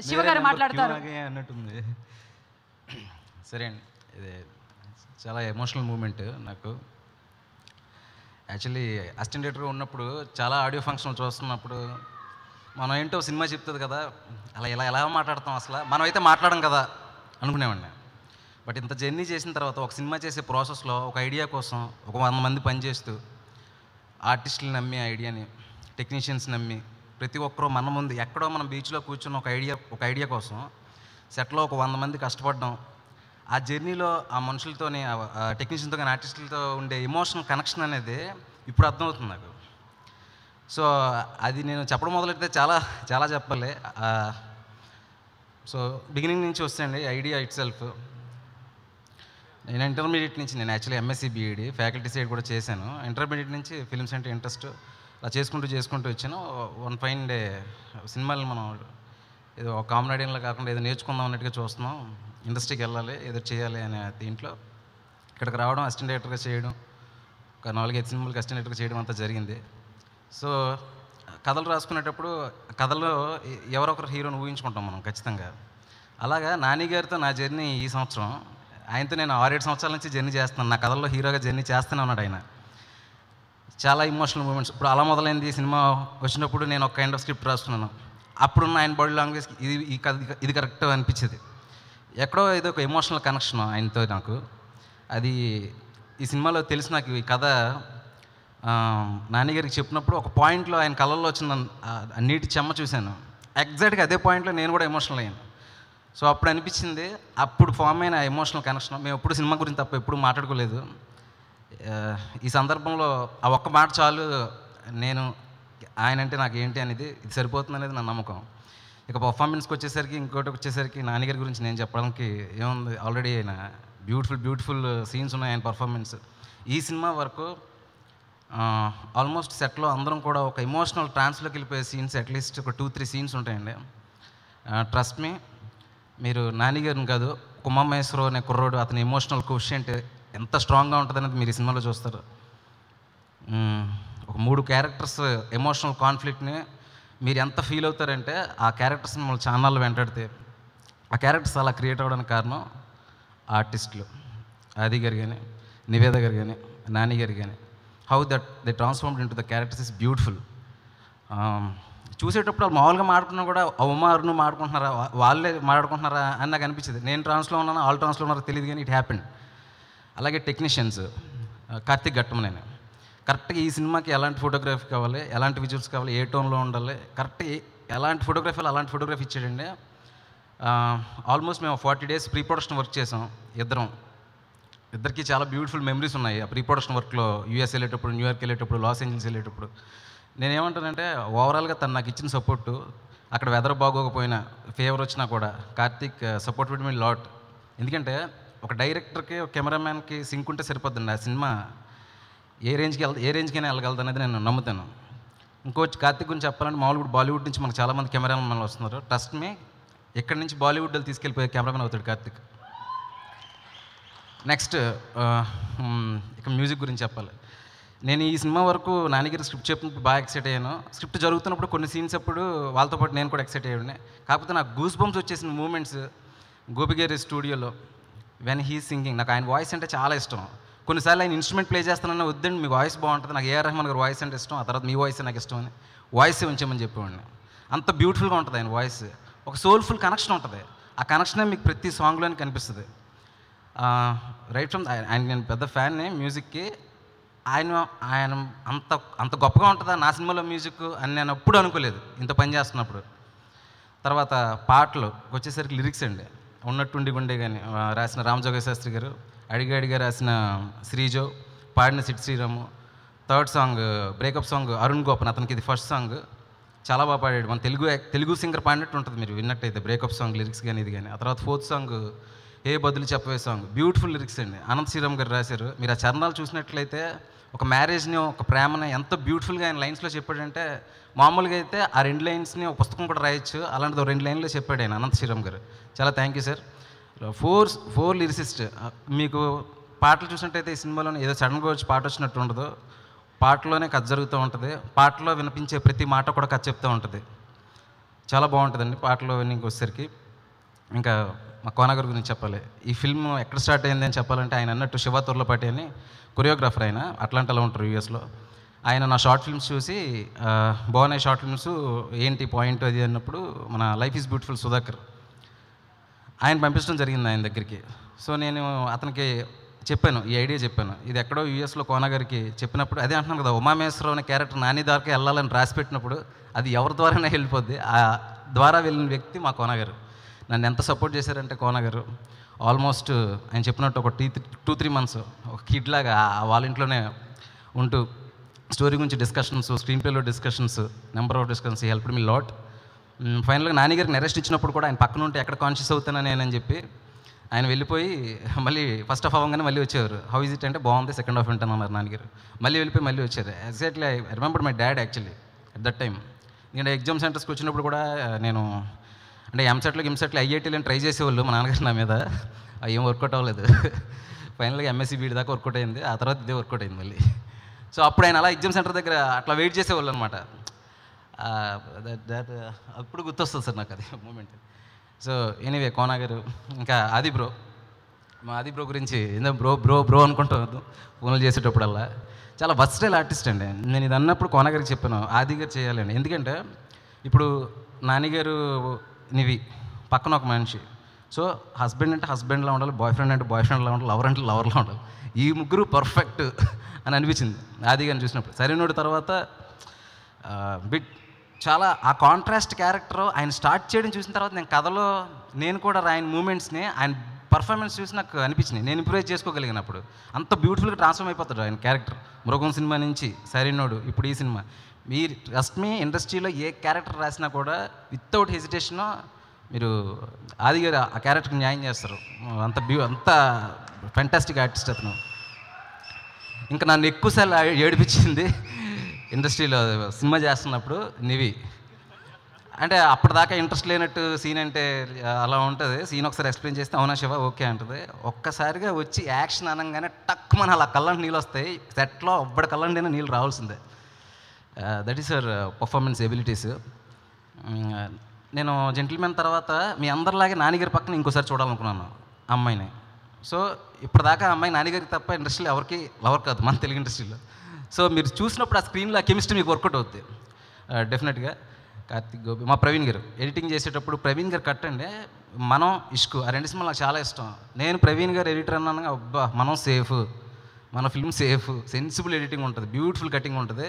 శివగారు మాట్లాడతారు అన్నట్టుంది. సరే అండి, ఇది చాలా ఎమోషనల్ మూమెంట్ నాకు. యాక్చువల్లీ అసిస్టెంట్ డైరెక్టర్గా ఉన్నప్పుడు చాలా ఆడియో ఫంక్షన్లు చూస్తున్నప్పుడు మనం ఏంటో సినిమా చెప్తుంది కదా, అలా ఎలా మాట్లాడతాం, అసలు మనం అయితే మాట్లాడడం కదా అనుకునేవాడిని. బట్ ఇంత జర్నీ చేసిన తర్వాత ఒక సినిమా చేసే ప్రాసెస్లో ఒక ఐడియా కోసం ఒక 100 మంది పనిచేస్తూ ఆర్టిస్టులు నమ్మి ఐడియాని, టెక్నీషియన్స్ నమ్మి ప్రతి ఒక్కరూ మన ముందు ఎక్కడో మనం బీచ్లో కూర్చున్న ఒక ఐడియా కోసం సెట్లో ఒక 100 మంది కష్టపడడం, ఆ జర్నీలో ఆ మనుషులతోని టెక్నీషియన్తో కానీ ఆర్టిస్టులతో ఉండే ఎమోషనల్ కనెక్షన్ అనేది ఇప్పుడు అర్థమవుతుంది నాకు. సో అది నేను చెప్పడం మొదలెడితే చాలా చాలా చెప్పాలి. సో బిగినింగ్ నుంచి వస్తాయండి ఐడియా ఇట్ సెల్ఫ్. నేను ఇంటర్మీడియట్ నుంచి, నేను actually MSc BEd faculty side కూడా చేశాను. ఇంటర్మీడియట్ నుంచి ఫిల్మ్స్ అంటే ఇంట్రెస్ట్, అలా చేసుకుంటూ వచ్చాను. వన్ ఫైన్ డే సినిమాలు మనం ఏదో ఒక కామెడీలో కాకుండా ఏదో నేర్చుకుందాం అన్నట్టుగా చూస్తున్నాం, ఇండస్ట్రీకి వెళ్ళాలి, ఏదో చేయాలి అనే దీంట్లో ఇక్కడికి రావడం, అసిస్టెంట్ డైరెక్టర్గా చేయడం, ఒక 4-5 సినిమాలకి అసిస్టెంట్ డైరెక్టర్గా చేయడం అంతా జరిగింది. సో కథలు రాసుకునేటప్పుడు కథల్లో ఎవరొకరు హీరోని ఊహించుకుంటాం మనం ఖచ్చితంగా. అలాగా నాని గారితో నా జర్నీ ఈ సంవత్సరం, ఆయనతో నేను 6-7 సంవత్సరాల నుంచి జర్నీ చేస్తున్నాను. నా కథల్లో హీరోగా జర్నీ చేస్తూనే ఉన్నాడు ఆయన. చాలా ఇమోషనల్ మూమెంట్స్. ఇప్పుడు అలా మొదలైంది సినిమా వచ్చినప్పుడు నేను ఒక కైండ్ ఆఫ్ స్క్రిప్ట్ రాస్తున్నాను. అప్పుడున్న ఆయన బాడీ లాంగ్వేజ్ ఇది కరెక్ట్ అనిపించేది. ఎక్కడో ఏదో ఒక ఎమోషనల్ కనెక్షన్ ఆయనతో నాకు. అది ఈ సినిమాలో తెలిసి నాకు ఈ కథ నాన్నగారికి చెప్పినప్పుడు ఒక పాయింట్లో ఆయన కళ్ళల్లో వచ్చిన నీటి చెమ్మ చూశాను. ఎగ్జాక్ట్గా అదే పాయింట్లో నేను కూడా ఎమోషనల్ అయ్యాను. సో అప్పుడు అనిపించింది, అప్పుడు ఫామ్ అయిన ఎమోషనల్ కనెక్షన్. మేము ఎప్పుడు సినిమా గురించి తప్ప ఎప్పుడు మాట్లాడుకోలేదు. ఈ సందర్భంలో ఆ ఒక్క మాట చాలు, నేను ఆయన అంటే నాకు ఏంటి అనేది ఇది సరిపోతుంది అనేది నా నమ్మకం. ఇక పర్ఫార్మెన్స్కి వచ్చేసరికి, ఇంకోటి వచ్చేసరికి నాన్నగారి గురించి నేను చెప్పడానికి ఏముంది, ఆల్రెడీ ఆయన బ్యూటిఫుల్ సీన్స్ ఉన్నాయి ఆయన పర్ఫార్మెన్స్. ఈ సినిమా వరకు ఆల్మోస్ట్ సెట్లో అందరం కూడా ఒక ఎమోషనల్ ట్రాన్స్లోకి వెళ్ళిపోయే సీన్స్ అట్లీస్ట్ ఒక 2-3 సీన్స్ ఉంటాయండి. ట్రస్ట్ మీ, మీరు నాన్నగారిని కాదు, కుమ్మమేశ్వరరావు అనే కుర్రోడు, అతని ఎమోషనల్ కోషియంట్ ఎంత స్ట్రాంగ్గా ఉంటుంది అనేది మీరు ఈ సినిమాలో చూస్తారు. ఒక 3 క్యారెక్టర్స్ ఎమోషనల్ కాన్ఫ్లిక్ట్ని మీరు ఎంత ఫీల్ అవుతారంటే ఆ క్యారెక్టర్స్ మిమ్మల్ని ఛానల్లో వెంటాడితే ఆ క్యారెక్టర్స్ అలా క్రియేట్ అవ్వడానికి కారణం ఆర్టిస్టులు, ఆది గారు కానీ, నివేద గారు కానీ, నాని గారు కానీ. How that they transformed in to the characters is beautiful. చూసేటప్పుడు వాళ్ళు మామూలుగా మాట్లాడుకున్నా కూడా ఉమారును మాట్లాడుకుంటున్నారా, వాళ్ళే మాట్లాడుకుంటున్నారా అని నాకు అనిపించింది. నేను ట్రాన్స్లో ఉన్నాను, ఆల్ ట్రాన్స్లో ఉన్నారో తెలియదు, కానీ ఇట్ హ్యాపెండ్. అలాగే టెక్నీషియన్స్ కార్తిక్ ఘట్టమనేని కరెక్ట్గా ఈ సినిమాకి ఎలాంటి ఫోటోగ్రఫీ కావాలి, ఎలాంటి విజువల్స్ కావాలి, ఏ టోన్లో ఉండాలి, కరెక్ట్గా ఎలాంటి ఫోటోగ్రఫీలో అలాంటి ఫోటోగ్రఫీ ఇచ్చాడండి. ఆల్మోస్ట్ మేము 40 days ప్రీ ప్రొడక్షన్ వర్క్ చేసాం ఇద్దరికి చాలా బ్యూటిఫుల్ మెమరీస్ ఉన్నాయి ఆ ప్రీ ప్రొడక్షన్ వర్క్లో. యూఎస్ వెళ్ళేటప్పుడు, న్యూయార్క్ వెళ్ళేటప్పుడు, లాస్ ఏంజల్స్ వెళ్ళేటప్పుడు. నేనేమంటానంటే ఓవరాల్గా తను నాకు ఇచ్చిన సపోర్టు, అక్కడ వెదర్ బాగోకపోయినా, ఫేవర్ వచ్చినా కూడా Karthik support with me lot. ఎందుకంటే ఒక డైరెక్టర్కి, ఒక కెమెరామ్యాన్కి సింక్ ఉంటే సరిపోద్దండి, ఆ సినిమా ఏ రేంజ్కైనా వెళ్ళగలదు అనేది నేను నమ్ముతాను. ఇంకోటి కార్తిక్ గురించి చెప్పాలంటే, మామూలుగా బాలీవుడ్ నుంచి మనకు చాలామంది కెమెరామెన్లు వస్తున్నారు. ట్రస్ట్ మీ, ఎక్కడి నుంచి బాలీవుడ్ వాళ్ళు తీసుకెళ్ళిపోయే కెమెరామెన్ అవుతాడు కార్తిక్. నెక్స్ట్ ఇక మ్యూజిక్ గురించి చెప్పాలి. నేను ఈ సినిమా వరకు నాన్నగారి స్క్రిప్ట్ చెప్పినప్పుడు బాగా ఎక్సైట్ అయ్యాను. స్క్రిప్ట్ జరుగుతున్నప్పుడు కొన్ని సీన్స్ అప్పుడు వాళ్ళతో పాటు నేను కూడా ఎక్సైట్ అయ్యాను. కాకపోతే నాకు గూస్ బంప్స్ వచ్చేసిన మూమెంట్స్ గోపి గారి స్టూడియోలో వెన్ హీ సింగింగ్. నాకు ఆయన వాయిస్ అంటే చాలా ఇష్టం. కొన్నిసార్లు ఆయన ఇన్స్ట్రుమెంట్ ప్లే చేస్తానన్నా, వద్దండి మీ వాయిస్ బాగుంటుంది, నాకు ఏఆర్ రెహమాన్ గారి వాయిస్ అంటే ఇష్టం, ఆ తర్వాత మీ వాయిస్ నాకు ఇష్టం అని వాయిస్ ఉంచామని చెప్పేవాడిని. అంత బ్యూటిఫుల్గా ఉంటుంది ఆయన వాయిస్, ఒక సోల్ఫుల్ కనెక్షన్ ఉంటుంది. ఆ కనెక్షనే మీకు ప్రతి సాంగ్లోనే కనిపిస్తుంది. రైట్ ఫ్రమ్ ఆయన నేను పెద్ద ఫ్యాన్ని మ్యూజిక్కి. ఆయన అంత గొప్పగా ఉంటుందా నా సినిమాలో మ్యూజిక్ అని నేను ఎప్పుడు అనుకోలేదు ఇంత పని చేస్తున్నప్పుడు. తర్వాత పాటలు వచ్చేసరికి లిరిక్స్ అండి, ఉన్నట్టుండి గుండె కానీ రాసిన రామజోగయ్య శాస్త్రి గారు, అడిగా రాసిన శ్రీజో, పాడిన SIT Sriramu. Third song breakup song Arun Gopan, అతనికి ఇది ఫస్ట్ సాంగ్, చాలా బాగా పాడాడు. మన తెలుగు సింగర్ పాడినట్టు ఉంటుంది మీరు విన్నట్టయితే బ్రేకప్ సాంగ్ లిరిక్స్ కానీ ఇది కానీ. ఆ తర్వాత ఫోర్త్ సాంగ్ ఏ బదులు చెప్పవే సాంగ్, బ్యూటిఫుల్ లిరిక్స్ అండి, అనంత్ శ్రీరామ్ గారు రాశారు. మీరు ఆ చరణాలు చూసినట్లయితే ఒక మ్యారేజ్ని, ఒక ప్రేమని ఎంత బ్యూటిఫుల్గా ఆయన లైన్స్లో చెప్పాడంటే, మామూలుగా అయితే ఆ 2 లైన్స్ని ఒక పుస్తకం కూడా రాయొచ్చు, అలాంటిది 2 లైన్లో చెప్పాడు ఆయన అనంత్ శ్రీరామ్ గారు. చాలా thank you sir. Four lyricist. మీకు పాటలు చూసినట్టయితే ఈ సినిమాలో ఏదో సడన్గా వచ్చి పాట వచ్చినట్టు ఉండదు, పాటలోనే కథ జరుగుతూ ఉంటుంది, పాటలో వినిపించే ప్రతి మాట కూడా కథ చెప్తూ ఉంటుంది. చాలా బాగుంటుందండి పాటలు విన్నింగ్కి వచ్చేసరికి. ఇంకా మా కోనగర్ గురించి చెప్పాలి. ఈ ఫిల్మ్ ఎక్కడ స్టార్ట్ అయింది అని చెప్పాలంటే ఆయన అన్నట్టు శివ తుర్లపాటి అని కొరియోగ్రాఫర్, ఆయన అట్లాంటాలో ఉంటారు యూఎస్లో. ఆయన నా షార్ట్ ఫిల్మ్స్ చూసి బాగున్నాయి షార్ట్ ఫిల్మ్స్, ఏంటి పాయింట్ అది అన్నప్పుడు మన లైఫ్ ఈజ్ బ్యూటిఫుల్ సుధాకర్ ఆయన పంపించడం జరిగింది ఆయన దగ్గరికి. సో నేను అతనికి చెప్పాను, ఈ ఐడియా చెప్పాను. ఇది ఎక్కడో యూఎస్లో కోనగారికి చెప్పినప్పుడు అదే అంటున్నాను కదా, ఉమామేశ్వరరావు అనే క్యారెక్టర్ నాని దాకా వెళ్ళాలని రాసి పెట్టినప్పుడు అది ఎవరి ద్వారానే వెళ్ళిపోద్ది. ఆ ద్వారా వెళ్ళిన వ్యక్తి మా కోనగారు. నన్ను ఎంత సపోర్ట్ చేశారంటే కోనగారు ఆల్మోస్ట్ ఆయన చెప్పినట్టు ఒక 2-3 మంత్స్ ఒక కిడ్ లాగా వాళ్ళ ఇంట్లోనే ఉంటూ స్టోరీ గురించి డిస్కషన్స్, స్క్రీన్ ప్లేలో discussions, number of discussions help me lot. ఫైనల్గా నానిగారికి అరెస్ట్ ఇచ్చినప్పుడు కూడా ఆయన పక్కన ఉంటే ఎక్కడ కాన్షియస్ అవుతానని నేనని చెప్పి ఆయన వెళ్ళిపోయి మళ్ళీ ఫస్ట్ హాఫ్ అవ్వగానే మళ్ళీ వచ్చేవారు. హౌ ఈజ్ ఇట్ అంటే బాగుంది, సెకండ్ హాఫ్ వింటాను అన్నారు నాన్నగారు. మళ్ళీ వెళ్ళిపోయి మళ్ళీ వచ్చారు. Exactly I remember my dad actually at that time. నేను ఎగ్జామ్ సెంటర్స్కి వచ్చినప్పుడు కూడా నేను అంటే ఎంసెట్లు ఐఐటీలను ట్రై చేసేవాళ్ళు మా నాన్నగారు నా మీద. అవి ఏం వర్కౌట్ అవ్వలేదు. ఫైనల్గా ఎంఎస్సీ బీఈడి దాకా వర్కౌట్ అయింది. ఆ తర్వాత ఇదే వర్కౌట్ అయింది మళ్ళీ. సో అప్పుడు ఆయన అలా ఎగ్జామ్ సెంటర్ దగ్గర అట్లా వెయిట్ చేసేవాళ్ళు అనమాట. అప్పుడు గుర్తొస్తుంది సార్ నాకు అది మూమెంట్. So anyway కోనగారు. ఇంకా ఆది బ్రో, మా ఆది బ్రో గురించి ఏందో బ్రో అనుకుంటాను ఫోన్లు చేసేటప్పుడల్లా. చాలా వర్స్టైల్ ఆర్టిస్ట్ అండి. నేను ఇది అన్నప్పుడు కోనగారికి చెప్పాను ఆది గారు చేయాలండి. ఎందుకంటే ఇప్పుడు నానిగారు నివి పక్కన ఒక మనిషి. సో హస్బెండ్ అంటే హస్బెండ్లా ఉండాలి, బాయ్ ఫ్రెండ్ అంటే బాయ్ ఫ్రెండ్లా ఉండాలి, లవర్ అంటే లవర్లా ఉండాలి. ఈ ముగ్గురు పర్ఫెక్ట్ అని అనిపించింది ఆది గారిని చూసినప్పుడు. సరైనోడి తర్వాత బిట్ చాలా ఆ కాంట్రాస్ట్ క్యారెక్టర్ ఆయన స్టార్ట్ చేయడం చూసిన తర్వాత నేను కథలో నేను కూడా రాయని మూమెంట్స్ని ఆయన పర్ఫార్మెన్స్ చూసి నాకు అనిపించింది. నేను ఇంప్రూవ్ చేసుకోగలిగినప్పుడు అంత బ్యూటిఫుల్గా ట్రాన్స్ఫార్మ్ అయిపోతాడు ఆయన క్యారెక్టర్. మృగం సినిమా నుంచి సరైనోడు, ఇప్పుడు ఈ సినిమా. మీరు ట్రస్ట్ మీ, ఇండస్ట్రీలో ఏ క్యారెక్టర్ రాసినా కూడా వితౌట్ హెసిటేషన్ మీరు ఆది గారు ఆ క్యారెక్టర్కి న్యాయం చేస్తారు. అంత ఫ్యాంటాస్టిక్ ఆర్టిస్ట్ అతను. ఇంకా నన్ను ఎక్కువసార్లు ఏడిపించింది ఇండస్ట్రీలో సినిమా చేస్తున్నప్పుడు నివి. అంటే అప్పటిదాకా ఇంట్రెస్ట్ లేనట్టు సీన్ అంటే అలా ఉంటుంది. సీన్ ఒకసారి ఎక్స్ప్లెయిన్ చేస్తే అవునా శివ ఓకే అంటుంది. ఒక్కసారిగా వచ్చి యాక్షన్ అనగానే టక్ మన అలా కళ్ళంటి నీళ్ళు వస్తాయి. సెట్లో ఒబ్బడి కళ్ళంటైనా నీళ్ళు రావాల్సిందే. That is our performance abilities. నేను జెంటిల్మెన్ తర్వాత మీ అందరిలాగే నానిగారి పక్కన ఇంకోసారి చూడాలనుకున్నాను అమ్మాయిని. సో ఇప్పటిదాకా అమ్మాయి నానిగారికి తప్ప ఇండస్ట్రీలో ఎవరికి లవర్ కాదు మన తెలుగు ఇండస్ట్రీలో. సో మీరు చూసినప్పుడు ఆ స్క్రీన్లో ఆ కెమిస్ట్రీ మీకు వర్కౌట్ అవుతుంది డెఫినెట్గా. కార్తిక్ గోపి, మా ప్రవీణ్ గారు ఎడిటింగ్ చేసేటప్పుడు ప్రవీణ్ గారు కట్ అండి మనం ఇష్కు ఆ రెండు సినిమాలు నాకు చాలా ఇష్టం. నేను ప్రవీణ్ గారు ఎడిటర్ అన్నాను, అబ్బా మనం సేఫ్, మన ఫిల్మ్ సేఫ్, సెన్సిబుల్ ఎడిటింగ్ ఉంటుంది, బ్యూటిఫుల్ కటింగ్ ఉంటుంది,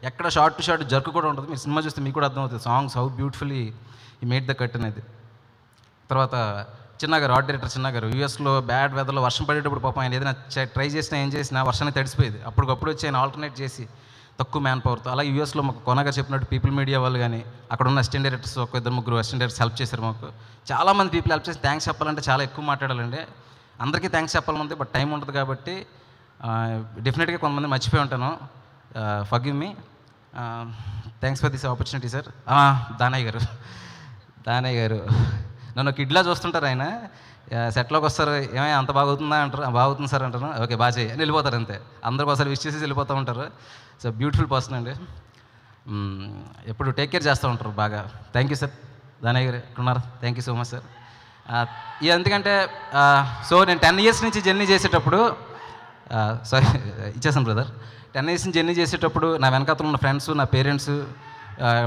ఎక్కడ షార్ట్ టు షార్ట్ జర్క్ కూడా ఉంటుంది. మీరు సినిమా చూస్తే మీకు కూడా అర్థమవుతుంది సాంగ్స్ హౌ బ్యూటిఫుల్లీ ఈ మేడ్ ద కట్ అనేది. తర్వాత చిన్నగారు ఆర్ట్ డైరెక్టర్ చిన్నగారు యూఎస్లో బ్యాడ్ వెదర్లో వర్షం పడేటప్పుడు పాపం ఆయన ఏదైనా ట్రై చేసినా ఏం చేసినా వర్షానికి తడిసిపోయేది. అప్పటికప్పుడు వచ్చి ఆయన ఆల్టర్నేట్ చేసి తక్కువ మ్యాన్ పవర్తో. అలా యూఎస్లో మాకు కొనగారు చెప్పినట్టు పీపుల్ మీడియా వాళ్ళు కానీ అక్కడ ఉన్న అసిస్టెంట్ డైరెక్టర్స్ ఒక 2-3 అసిస్టెంట్ డైరెక్టర్స్ హెల్ప్ చేశారు మాకు. చాలామంది పీపుల్ హెల్ప్ చేసి థ్యాంక్స్ చెప్పాలంటే చాలా ఎక్కువ మాట్లాడాలండి. అందరికీ థ్యాంక్స్ చెప్పాలంటే బట్ టైం ఉంటుంది కాబట్టి డెఫినెట్గా కొంతమంది మర్చిపోయి ఉంటాను. Forgive me. Thanks for this opportunity sir. Danayya గారు నన్ను కిడ్లా చూస్తుంటారు. ఆయన సెట్లోకి వస్తారు, ఏమైనా అంత బాగుతుందా అంటారు, బాగుతుంది సార్ అంటారు, ఓకే బాగా చేయి అని వెళ్ళిపోతారు అంతే. అందరికి ఒకసారి విష్ చేసి వెళ్ళిపోతూ ఉంటారు. సో బ్యూటిఫుల్ పర్సన్ అండి. ఎప్పుడు టేక్ కేర్ చేస్తూ ఉంటారు బాగా. Thank you sir. దానయ్య గారు ఉన్నారు, thank you so much sir. ఎందుకంటే సో నేను 10 years నుంచి జర్నీ చేసేటప్పుడు సారీ ఇచ్చేసాను బ్రదర్. 10 years నుంచి జర్నీ చేసేటప్పుడు నా వెనకాతలు ఉన్న ఫ్రెండ్స్, నా పేరెంట్స్,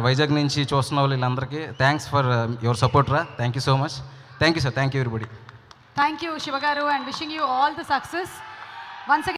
వైజాగ్ నుంచి చూస్తున్న వాళ్ళు వీళ్ళందరికీ థ్యాంక్స్ ఫర్ యువర్ సపోర్ట్ రా. Thank you so much. Thank you sir. Thank you everybody. Thank you Shiva garu and wishing you all the success once again.